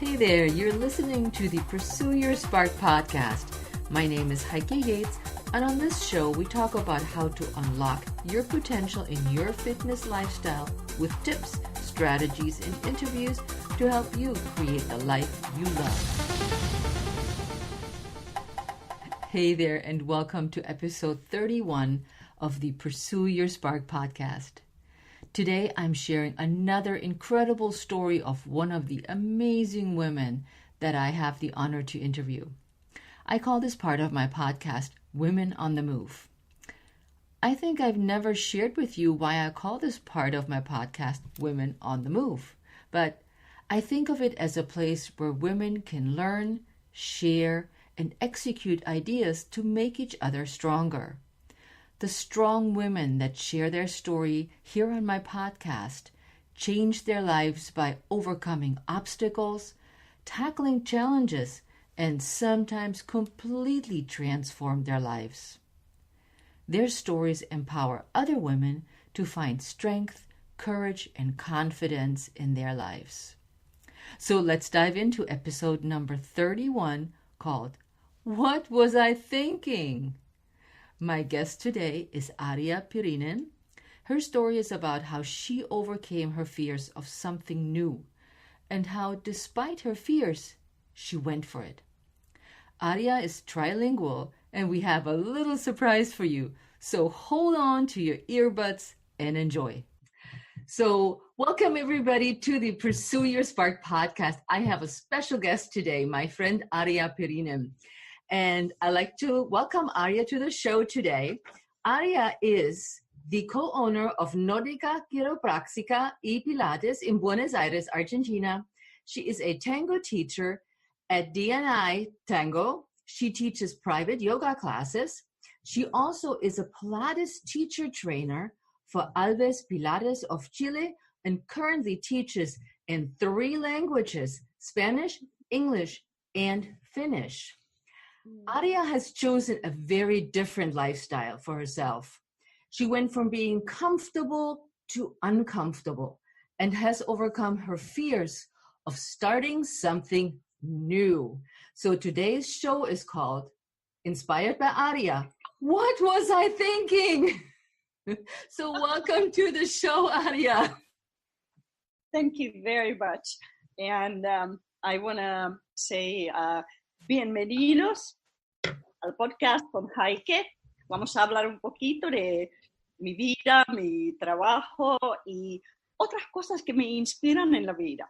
Hey there, you're listening to the Pursue Your Spark podcast. My name is Heike Yates, and on this show, we talk about how to unlock your potential in your fitness lifestyle with tips, strategies, and interviews to help you create the life you love. Hey there, and welcome to episode 31 of the Pursue Your Spark podcast. Today, I'm sharing another incredible story of one of the amazing women that I have the honor to interview. I call this part of my podcast, Women on the Move. I think I've never shared with you why I call this part of my podcast, Women on the Move, but I think of it as a place where women can learn, share, and execute ideas to make each other stronger. The strong women that share their story here on my podcast change their lives by overcoming obstacles, tackling challenges, and sometimes completely transform their lives. Their stories empower other women to find strength, courage, and confidence in their lives. So let's dive into episode number 31 called, What Was I Thinking? My guest today is Arja Pirinen. Her story is about how she overcame her fears of something new and how, despite her fears, she went for it. Arja is trilingual, and we have a little surprise for you. So hold on to your earbuds and enjoy. So welcome everybody to the Pursue Your Spark podcast. I have a special guest today, my friend Arja Pirinen. And I'd like to welcome Arja to the show today. Arja is the co-owner of Nordica Quiropraxica y Pilates in Buenos Aires, Argentina. She is a tango teacher at DNI Tango. She teaches private yoga classes. She also is a Pilates teacher trainer for Alves Pilates of Chile and currently teaches in 3 languages, Spanish, English, and Finnish. Arja has chosen a very different lifestyle for herself. She went from being comfortable to uncomfortable and has overcome her fears of starting something new. So today's show is called, inspired by Arja, What Was I Thinking? So welcome to the show, Arja. Thank you very much. And I want to say bienvenidos al podcast con Heike. Vamos a hablar un poquito de mi vida, mi trabajo y otras cosas que me inspiran en la vida.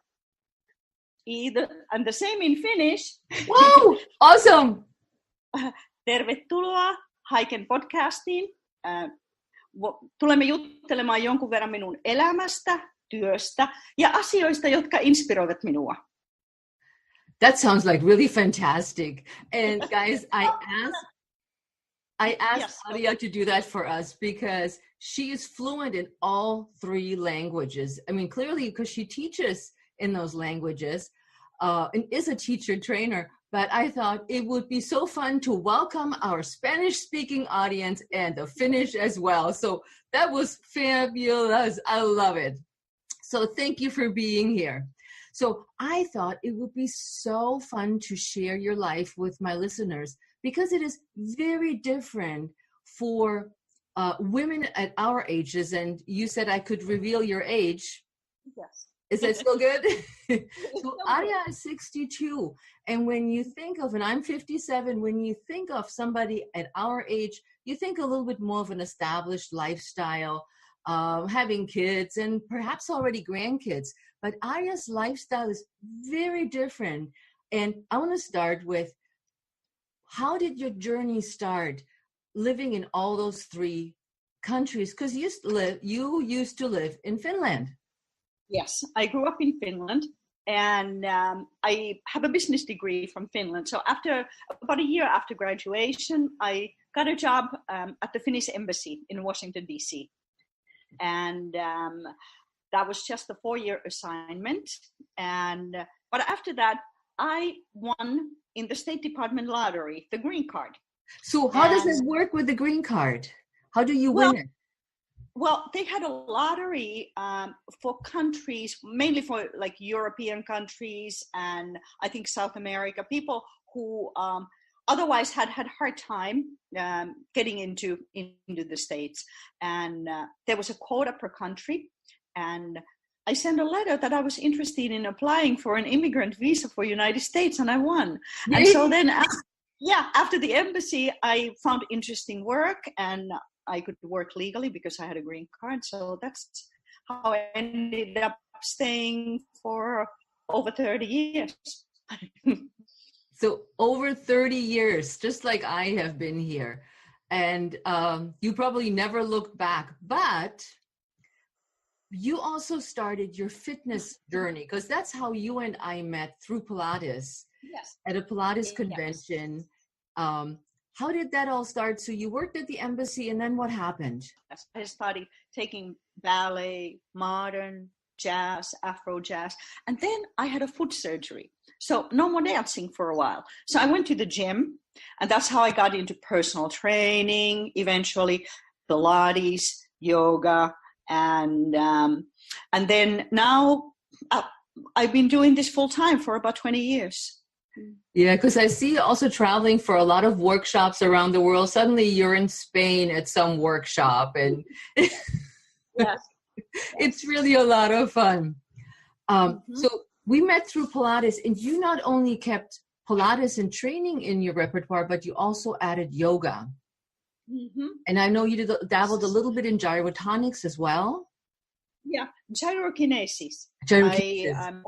And the same in Finnish. Wow, awesome. Tervetuloa Heiken podcastiin. Tulemme juttelemaan jonkun verran minun elämästä, työstä ja asioista, jotka inspiroivat minua. That sounds like really fantastic. And guys, I asked Arja to do that for us because she is fluent in all 3 languages. I mean, clearly because she teaches in those languages and is a teacher trainer. But I thought it would be so fun to welcome our Spanish-speaking audience and the Finnish as well. So that was fabulous. I love it. So thank you for being here. So I thought it would be so fun to share your life with my listeners because it is very different for women at our ages. And you said I could reveal your age. Yes. Is that still good? So Arja is 62. And when you think of, and I'm 57, when you think of somebody at our age, you think a little bit more of an established lifestyle, having kids and perhaps already grandkids. But Arja's lifestyle is very different. And I want to start with, how did your journey start living in all those 3 countries? Because you used to live in Finland. Yes, I grew up in Finland and I have a business degree from Finland. So about a year after graduation, I got a job at the Finnish embassy in Washington, D.C. And that was just a 4-year assignment. But after that, I won in the State Department lottery, the green card. So how does it work with the green card? How do you win it? Well, they had a lottery for countries, mainly for like European countries and I think South America, people who otherwise had hard time getting into the States. And there was a quota per country. And I sent a letter that I was interested in applying for an immigrant visa for United States, and I won. And so then, after the embassy, I found interesting work, and I could work legally because I had a green card. So that's how I ended up staying for over 30 years. So over 30 years, just like I have been here. And you probably never looked back, but you also started your fitness journey, because that's how you and I met, through Pilates. Yes. At a Pilates convention. How did that all start? So you worked at the embassy, and then what happened? I started taking ballet, modern, jazz, Afro jazz, and then I had a foot surgery. So no more dancing for a while. So I went to the gym, and that's how I got into personal training, eventually Pilates, yoga, and then now I've been doing this full time for about 20 years. Yeah, because I see you also traveling for a lot of workshops around the world. Suddenly you're in Spain at some workshop, and yes. It's really a lot of fun. So we met through Pilates, and you not only kept Pilates and training in your repertoire, but you also added yoga. Mm-hmm. And I know you dabbled a little bit in gyrotonics as well. Yeah, gyrokinesis. I'm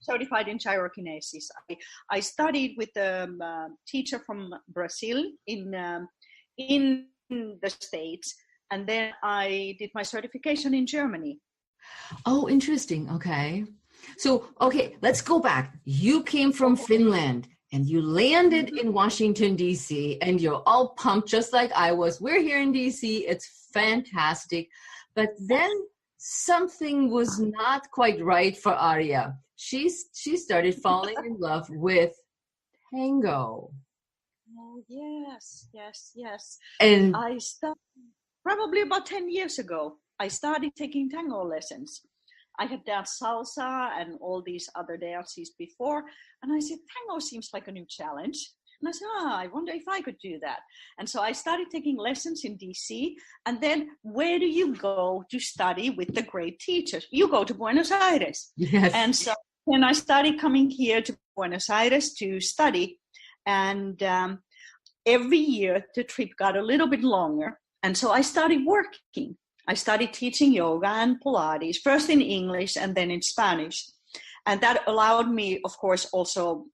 certified in gyrokinesis. I studied with a teacher from Brazil in the States, and then I did my certification in Germany. Oh, interesting. Okay. So, let's go back. You came from Finland, and you landed in Washington, D.C., and you're all pumped just like I was. We're here in D.C. It's fantastic. But then something was not quite right for Arja. She started falling in love with tango. Oh, yes. And I started probably about 10 years ago. I started taking tango lessons. I had danced salsa and all these other dances before. And I said, tango seems like a new challenge. And I said, I wonder if I could do that. And so I started taking lessons in DC. And then where do you go to study with the great teachers? You go to Buenos Aires. Yes. And so then I started coming here to Buenos Aires to study. And every year the trip got a little bit longer. And so I started working. I started teaching yoga and Pilates, first in English and then in Spanish. And that allowed me, of course, also,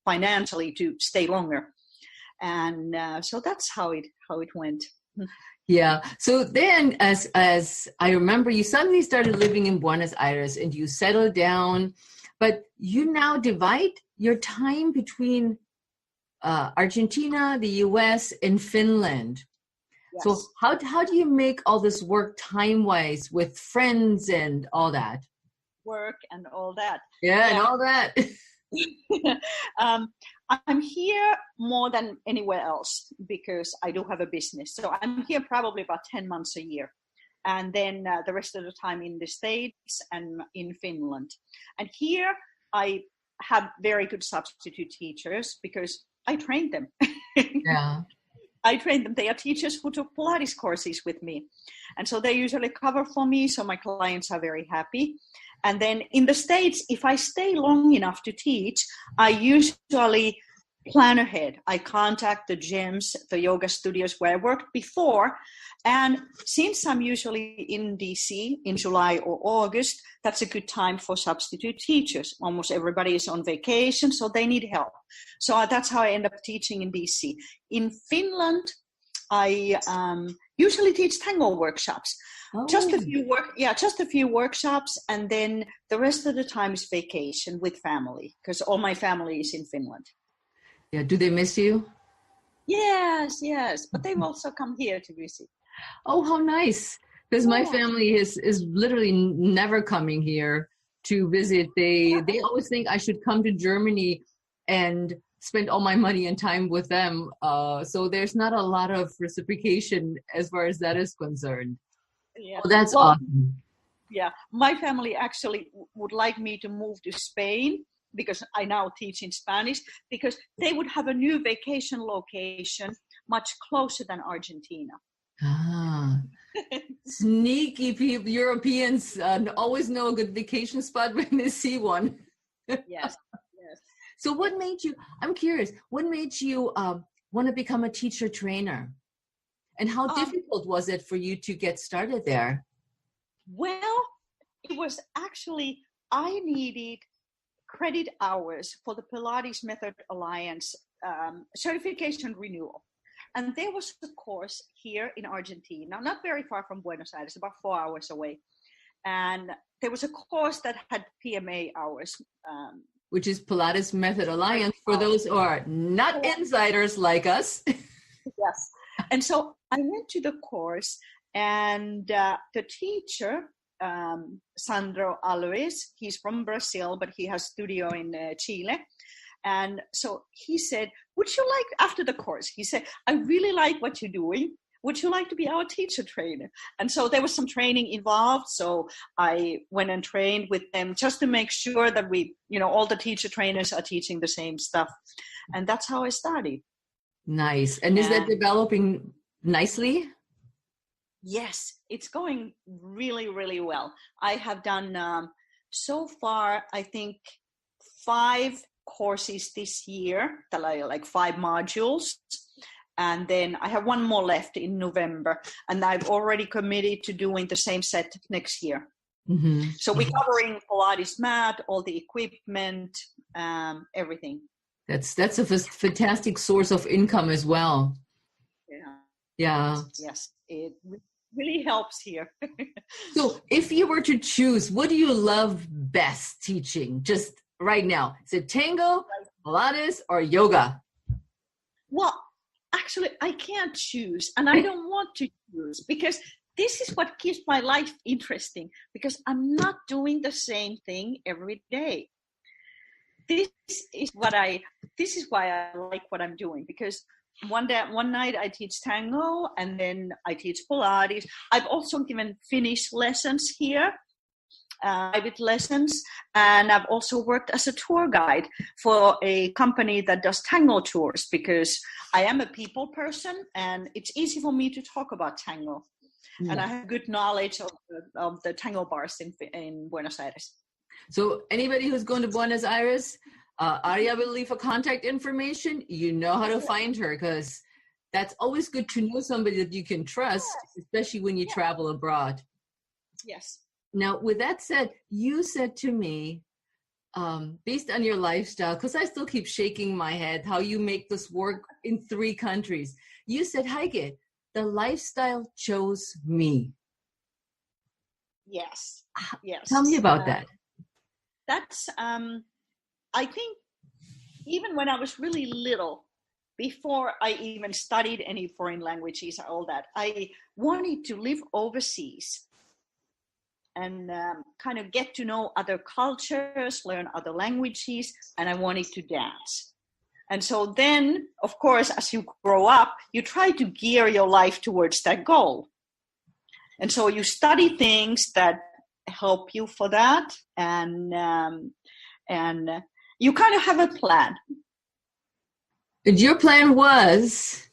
financially to stay longer. And so that's how it went. Yeah. So then as I remember, you suddenly started living in Buenos Aires and you settled down, but you now divide your time between Argentina, the US, and Finland. Yes. So how do you make all this work time-wise with friends and all that? Work and all that. Yeah. And all that. I'm here more than anywhere else because I do have a business. So I'm here probably about 10 months a year. And then the rest of the time in the States and in Finland. And here I have very good substitute teachers because I trained them. Yeah. I trained them. They are teachers who took Pilates courses with me. And so they usually cover for me. So my clients are very happy. And then in the States, if I stay long enough to teach, I usually plan ahead. I contact the gyms, the yoga studios where I worked before. And since I'm usually in DC in July or August, that's a good time for substitute teachers. Almost everybody is on vacation, so they need help. So that's how I end up teaching in DC. In Finland, I usually teach tango workshops. Oh. Just a few workshops, and then the rest of the time is vacation with family because all my family is in Finland. Yeah, do they miss you? Yes, but they've also come here to visit. Oh, how nice! Because my family is literally never coming here to visit. They always think I should come to Germany and spend all my money and time with them. So there's not a lot of reciprocation as far as that is concerned. Yeah. Oh, that's Well, awesome. yeah, my family actually would like me to move to Spain because I now teach in Spanish, because they would have a new vacation location much closer than Argentina. Ah, sneaky people, Europeans always know a good vacation spot when they see one. Yes, yes. So what made you, I'm curious, what made you want to become a teacher trainer? And how Um, difficult was it for you to get started there? well, it was actually, I needed credit hours for the Pilates Method Alliance certification renewal. And there was a course here in Argentina, not very far from Buenos Aires, about 4 hours away. And there was a course that had PMA hours. Which is Pilates Method Alliance for those who are not insiders like us. Yes. And so I went to the course, and the teacher, Sandro Alves, he's from Brazil, but he has studio in Chile. And so he said, would you like, after the course, he said, I really like what you're doing. Would you like to be our teacher trainer? And so there was some training involved. So I went and trained with them just to make sure that we, all the teacher trainers are teaching the same stuff. And that's how I started. Nice. And is that developing nicely? Yes, it's going really, really well. I have done so far, I think, 5 courses this year, that are like 5 modules. And then I have 1 more left in November. And I've already committed to doing the same set next year. Mm-hmm. So we're covering Pilates mat, all the equipment, everything. That's a fantastic source of income as well. Yeah. Yes, it really helps here. So if you were to choose, what do you love best teaching just right now? Is it tango, Pilates, or yoga? Well, actually, I can't choose, and I don't want to choose, because this is what keeps my life interesting, because I'm not doing the same thing every day. This is why I like what I'm doing, because one night I teach tango, and then I teach Pilates. I've also given Finnish lessons here, private lessons, and I've also worked as a tour guide for a company that does tango tours, because I am a people person and it's easy for me to talk about tango. Yeah. And I have good knowledge of the tango bars in Buenos Aires. So anybody who's going to Buenos Aires, Arja will leave her contact information. You know how to find her, because that's always good to know somebody that you can trust, especially when you travel abroad. Yes. Now, with that said, you said to me, based on your lifestyle, because I still keep shaking my head how you make this work in 3 countries. You said, Heike, the lifestyle chose me. Yes. Yes. Tell me about that. That's, I think, even when I was really little, before I even studied any foreign languages, all that, I wanted to live overseas and kind of get to know other cultures, learn other languages, and I wanted to dance. And so then, of course, as you grow up, you try to gear your life towards that goal. And so you study things that help you for that, and you kind of have a plan. And your plan was?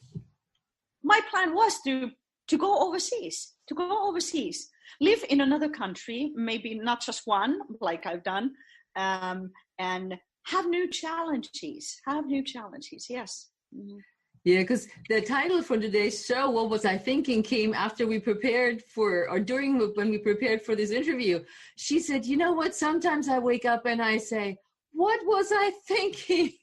My plan was to go overseas, live in another country, maybe not just one, like I've done, and have new challenges, yes. Mm-hmm. Yeah, because the title for today's show, What Was I Thinking, came after we prepared for, or during when we prepared for this interview. She said, you know what, sometimes I wake up and I say, what was I thinking?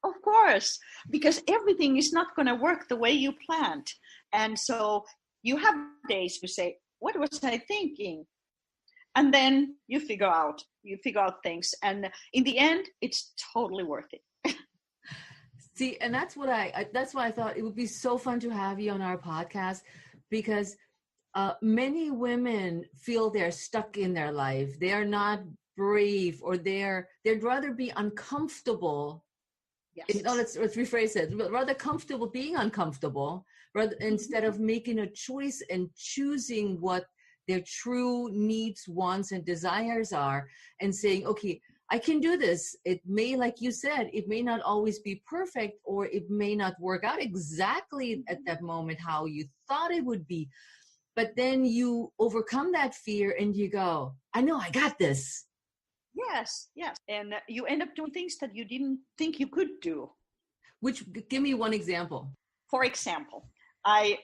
Of course, because everything is not going to work the way you planned. And so you have days you say, what was I thinking? And then you figure out things. And in the end, it's totally worth it. See, and that's why I thought it would be so fun to have you on our podcast, because many women feel they're stuck in their life. They are not brave, or they'd rather be uncomfortable. Yes. Let's rephrase it. Rather comfortable being uncomfortable, rather instead of making a choice and choosing what their true needs, wants, and desires are, and saying, okay, I can do this. It may, like you said, it may not always be perfect, or it may not work out exactly at that moment how you thought it would be. But then you overcome that fear and you go, I know, I got this. Yes. And you end up doing things that you didn't think you could do. Which, give me one example. For example,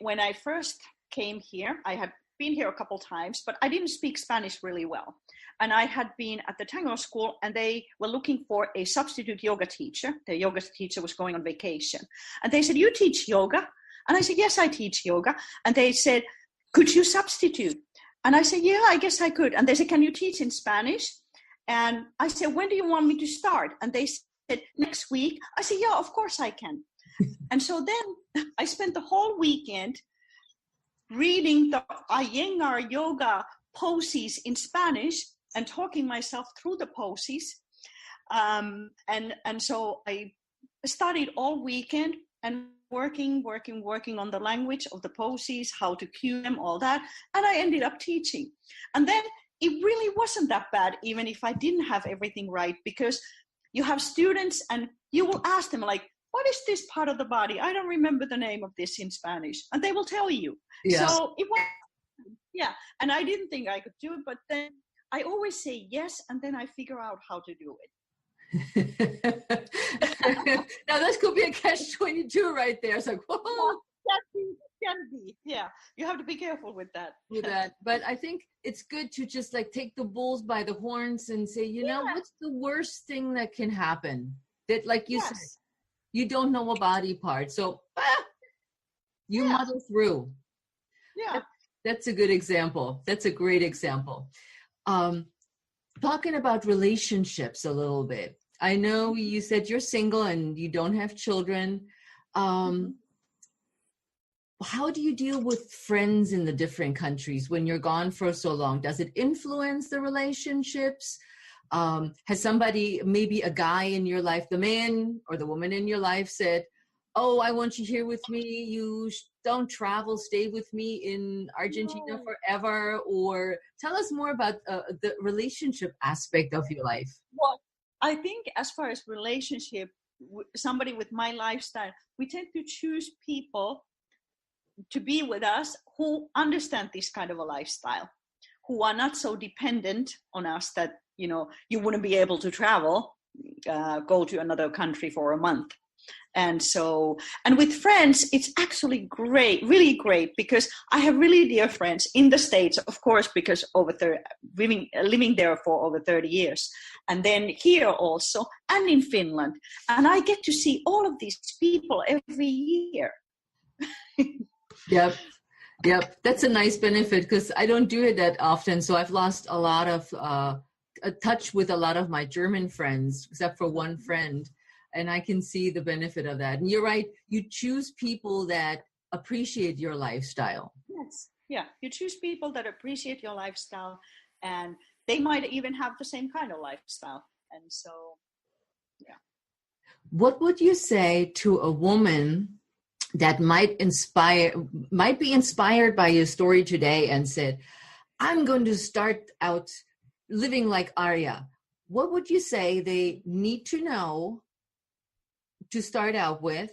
when I first came here, I had been here a couple times, but I didn't speak Spanish really well. And I had been at the Tango school, and they were looking for a substitute yoga teacher. The yoga teacher was going on vacation. And they said, you teach yoga? And I said, yes, I teach yoga. And they said, could you substitute? And I said, yeah, I guess I could. And they said, can you teach in Spanish? And I said, when do you want me to start? And they said, next week. I said, yeah, of course I can. And so then I spent the whole weekend reading the Iyengar yoga poses in Spanish and talking myself through the poses. And so I studied all weekend and working on the language of the poses, how to cue them, all that. And I ended up teaching. And then it really wasn't that bad, even if I didn't have everything right, because you have students and you will ask them, like, what is this part of the body? I don't remember the name of this in Spanish. And they will tell you. Yeah. So it was, yeah. And I didn't think I could do it, but then I always say yes, and then I figure out how to do it. Now this could be a catch-22 right there. It's like, whoa. Can be. Yeah. You have to be careful with that. But I think it's good to just like take the bulls by the horns and say, you know, what's the worst thing that can happen? That, like you said, you don't know a body part. So you muddle through. Yeah. That's a good example. That's a great example. Talking about relationships a little bit. I know you said you're single and you don't have children. How do you deal with friends in the different countries when you're gone for so long? Does it influence the relationships? Has somebody, maybe a guy in your life, the man or the woman in your life, said, oh, I want you here with me. You don't travel, stay with me in Argentina forever? Or tell us more about the relationship aspect of your life. Well, I think as far as relationship, somebody with my lifestyle, we tend to choose people to be with us who understand this kind of a lifestyle, who are not so dependent on us that, you know, you wouldn't be able to travel, go to another country for a month. And so, and with friends, it's actually great, really great, because I have really dear friends in the States, of course, because living there for over 30 years. And then here also, and in Finland. And I get to see all of these people every year. Yep. That's a nice benefit, because I don't do it that often. So I've lost a lot of touch with a lot of my German friends, except for one friend. And I can see the benefit of that. And you're right. You choose people that appreciate your lifestyle. Yes. Yeah. You choose people that appreciate your lifestyle, and they might even have the same kind of lifestyle. And so, yeah. What would you say to a woman that might be inspired by your story today and said, I'm going to start out living like Arja? What would you say they need to know to start out with?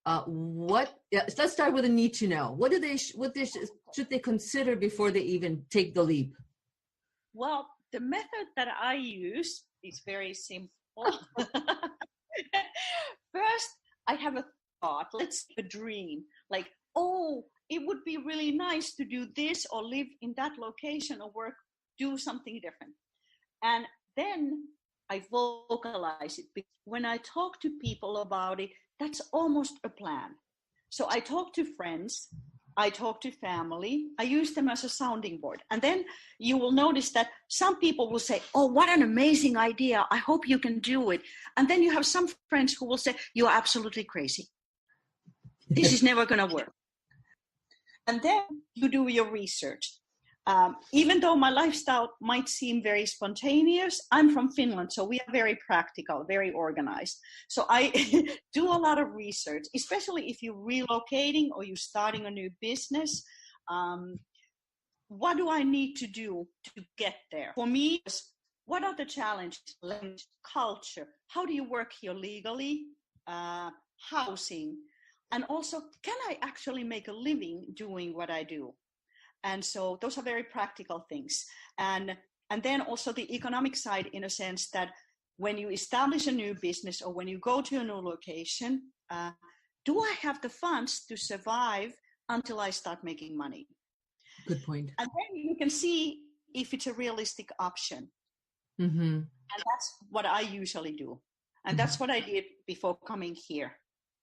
Let's start with a need to know. What should they consider before they even take the leap? Well, the method that I use is very simple. First, I have a thought. Let's say a dream. Like, oh, it would be really nice to do this or live in that location or work, do something different. And then I vocalize it. Because when I talk to people about it, that's almost a plan. So I talk to friends, I talk to family, I use them as a sounding board. And then you will notice that some people will say, oh, what an amazing idea. I hope you can do it. And then you have some friends who will say, you're absolutely crazy. This is never going to work. And then you do your research. Even though my lifestyle might seem very spontaneous, I'm from Finland, so we are very practical, very organized. So I do a lot of research, especially if you're relocating or you're starting a new business. What do I need to do to get there? For me, what are the challenges? Language, culture, how do you work here legally, housing, and also, can I actually make a living doing what I do? And so those are very practical things. And then also the economic side, in a sense that when you establish a new business or when you go to a new location, do I have the funds to survive until I start making money? Good point. And then you can see if it's a realistic option. Mm-hmm. And that's what I usually do. And that's what I did before coming here.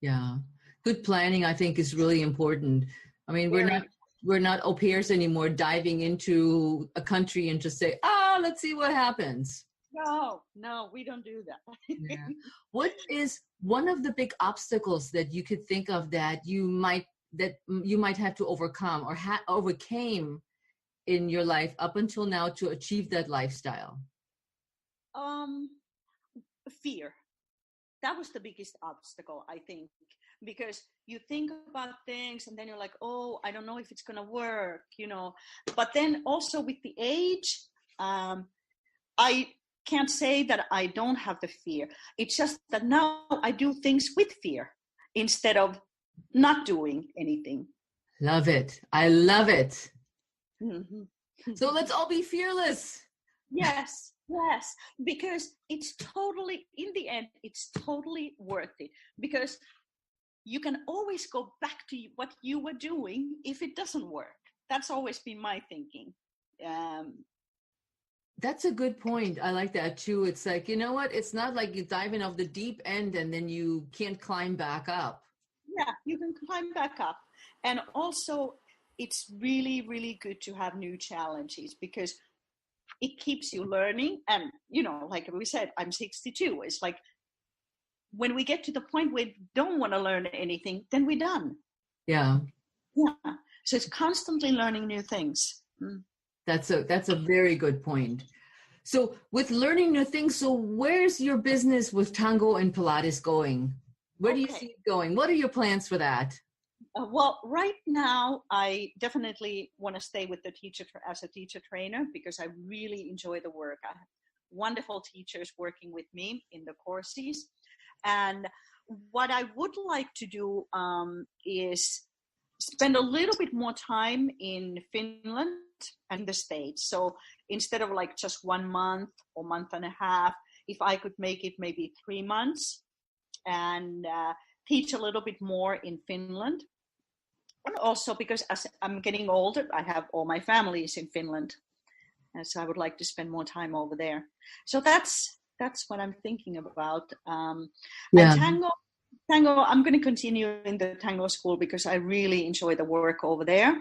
Yeah. Good planning, I think, is really important. I mean, we're not au pairs anymore, diving into a country and just say, let's see what happens. No, we don't do that. Yeah. What is one of the big obstacles that you could think of that you might have to overcome or overcame in your life up until now to achieve that lifestyle? Fear. That was the biggest obstacle, I think, because you think about things and then you're like, oh, I don't know if it's going to work, But then also with the age, I can't say that I don't have the fear. It's just that now I do things with fear instead of not doing anything. Love it. I love it. Mm-hmm. So let's all be fearless. Yes, because it's totally, in the end, it's totally worth it, because you can always go back to what you were doing if it doesn't work. That's always been my thinking. That's a good point. I like that too. It's like, you know what? It's not like you dive in off the deep end and then you can't climb back up. Yeah, you can climb back up. And also, it's really, really good to have new challenges because it keeps you learning. And, like we said, I'm 62. It's like when we get to the point where we don't want to learn anything, then we're done. Yeah. Yeah. So it's constantly learning new things. That's a very good point. So with learning new things, so where's your business with Tango and Pilates going? Where do you see it going? What are your plans for that? Well, right now, I definitely want to stay with the as a teacher trainer because I really enjoy the work. I have wonderful teachers working with me in the courses. And what I would like to do is spend a little bit more time in Finland and the States. So instead of like just 1 month or month and a half, if I could make it maybe 3 months and teach a little bit more in Finland. And also because as I'm getting older, I have all my families in Finland. And so I would like to spend more time over there. So that's what I'm thinking about. And Tango, I'm going to continue in the Tango school because I really enjoy the work over there.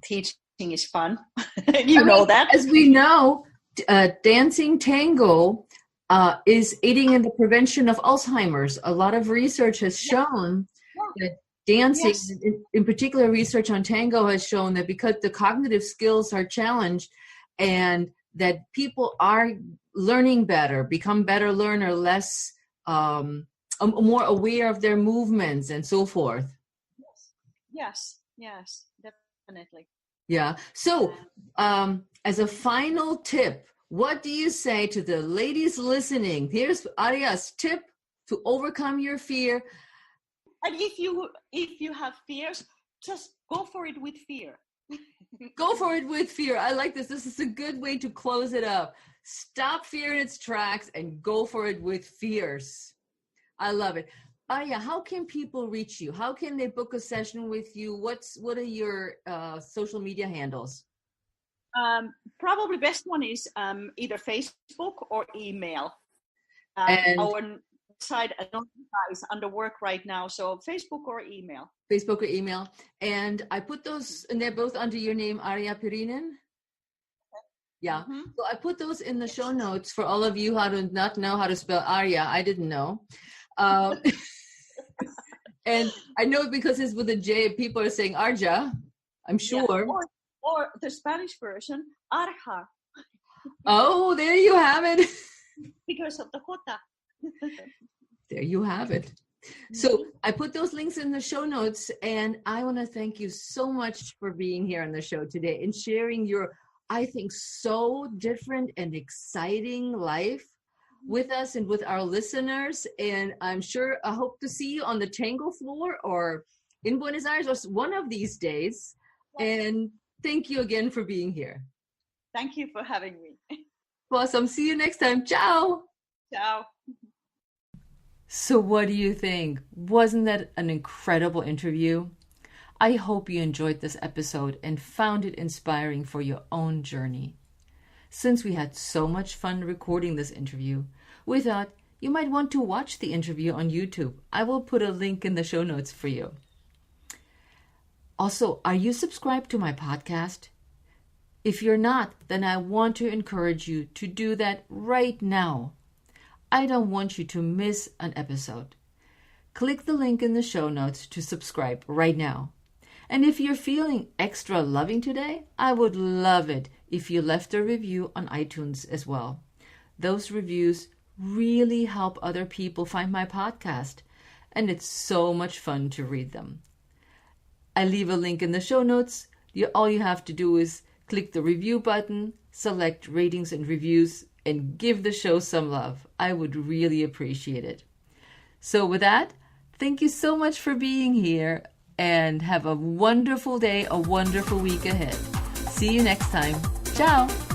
Teaching is fun. Know that. As we know, dancing Tango is aiding in the prevention of Alzheimer's. A lot of research has shown that dancing, in particular research on Tango has shown that because the cognitive skills are challenged and that people are learning better, become better learner, less more aware of their movements and so forth. Yes, definitely. Yeah. So as a final tip, what do you say to the ladies listening? Here's Arja's tip to overcome your fear. And if you have fears, just go for it with fear. Go for it with fear. I like this. This is a good way to close it up. Stop fear in its tracks and go for it with fears. I love it. Arja, how can people reach you? How can they book a session with you? What are your social media handles? Probably best one is either Facebook or email. And our site is under work right now, so Facebook or email. Facebook or email. And I put those, and they're both under your name, Arja Pirinen. Yeah. Mm-hmm. So I put those in the show notes for all of you who do not know how to spell Arja. I didn't know. And I know because it's with a J, people are saying Arja, I'm sure. Or the Spanish version, Arja, Oh, there you have it. because of the jota. There you have it. So I put those links in the show notes, and I want to thank you so much for being here on the show today and sharing your, I think, so different and exciting life with us and with our listeners. And I'm sure I hope to see you on the tango floor or in Buenos Aires or one of these days. And thank you again for being here. Thank you for having me. Awesome. See you next time. Ciao. Ciao. So what do you think? Wasn't that an incredible interview? I hope you enjoyed this episode and found it inspiring for your own journey. Since we had so much fun recording this interview, we thought you might want to watch the interview on YouTube. I will put a link in the show notes for you. Also, are you subscribed to my podcast? If you're not, then I want to encourage you to do that right now. I don't want you to miss an episode. Click the link in the show notes to subscribe right now. And if you're feeling extra loving today, I would love it if you left a review on iTunes as well. Those reviews really help other people find my podcast, and it's so much fun to read them. I leave a link in the show notes. All you have to do is click the review button, select ratings and reviews, and give the show some love. I would really appreciate it. So with that, thank you so much for being here, and have a wonderful day, a wonderful week ahead. See you next time. Ciao.